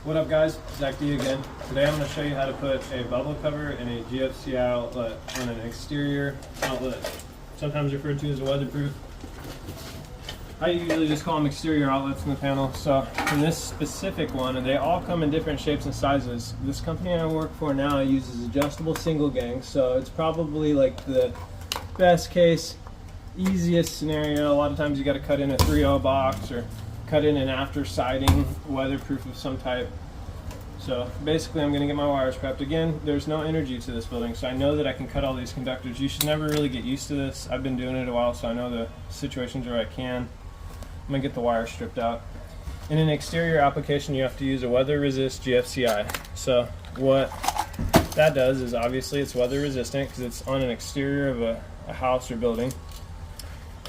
What up guys, Zach D again. Today I'm going to show you how to put a bubble cover and a GFCI outlet on an exterior outlet, sometimes referred to as a weatherproof. I usually just call them exterior outlets in the panel. So in this specific one, and they all come in different shapes and sizes, this company I work for now uses adjustable single gang, so it's probably like the best case, easiest scenario. A lot of times you got to cut in a 3/0 box or cut in an after siding, weatherproof of some type. So basically I'm going to get my wires prepped. Again, there's no energy to this building, so I know that I can cut all these conductors. You should never really get used to this. I've been doing it a while, so I know the situations where I can. I'm going to get the wires stripped out. In an exterior application, you have to use a weather resist GFCI. So what that does is obviously it's weather resistant because it's on an exterior of a house or building.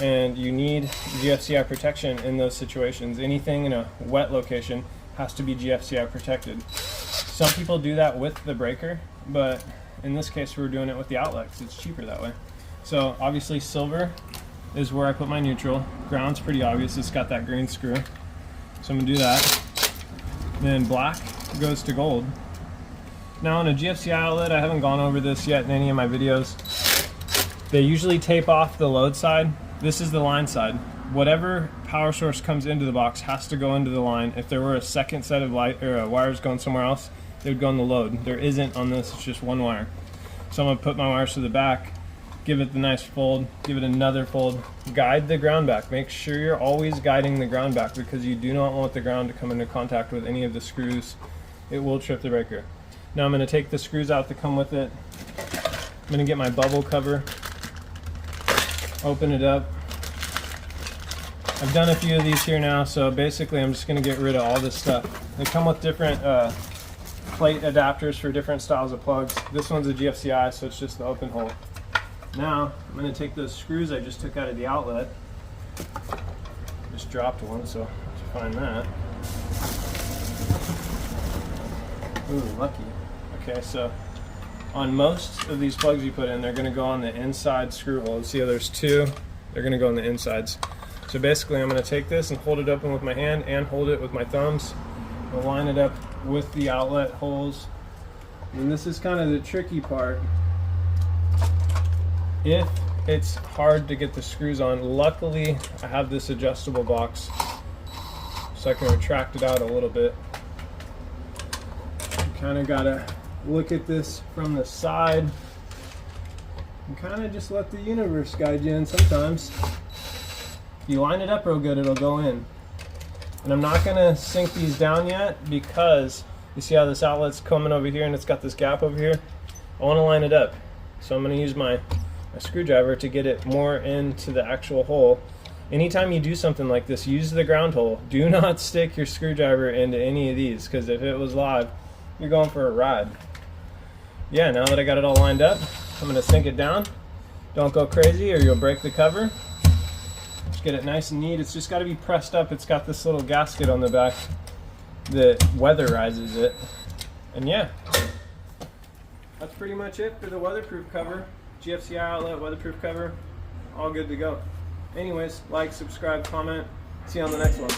And you need GFCI protection in those situations. Anything in a wet location has to be GFCI protected. Some people do that with the breaker, but in this case we're doing it with the outlet because it's cheaper that way. So obviously silver is where I put my neutral. Ground's pretty obvious, it's got that green screw. So I'm gonna do that. Then black goes to gold. Now on a GFCI outlet, I haven't gone over this yet in any of my videos. They usually tape off the load side. This is the line side. Whatever power source comes into the box has to go into the line. If there were a second set of wires going somewhere else, they would go in the load. There isn't on this, it's just one wire. So I'm gonna put my wires to the back, give it the nice fold, give it another fold, guide the ground back. Make sure you're always guiding the ground back because you do not want the ground to come into contact with any of the screws. It will trip the breaker. Now I'm gonna take the screws out that come with it. I'm gonna get my bubble cover, open it up. I've done a few of these here now, so basically I'm just going to get rid of all this stuff. They come with different plate adapters for different styles of plugs. This one's a GFCI, so it's just the open hole. Now I'm going to take those screws I just took out of the outlet. Just dropped one, so let's find that. Ooh, lucky. Okay, so on most of these plugs you put in, they're going to go on the inside screw hole. See how there's two? They're going to go on the insides. So basically I'm going to take this and hold it open with my hand and hold it with my thumbs. I'll line it up with the outlet holes. And this is kind of the tricky part. If it's hard to get the screws on, luckily I have this adjustable box so I can retract it out a little bit. You kind of got to look at this from the side and kind of just let the universe guide you in sometimes. If you line it up real good, it'll go in. And I'm not going to sink these down yet because you see how this outlet's coming over here and it's got this gap over here? I want to line it up. So I'm going to use my screwdriver to get it more into the actual hole. Anytime you do something like this, use the ground hole. Do not stick your screwdriver into any of these because if it was live, you're going for a ride. Yeah, now that I got it all lined up, I'm going to sink it down. Don't go crazy or you'll break the cover. Just get it nice and neat. It's just got to be pressed up. It's got this little gasket on the back that weatherizes it. And yeah, that's pretty much it for the weatherproof cover. GFCI outlet weatherproof cover, all good to go. Anyways, like, subscribe, comment. See you on the next one.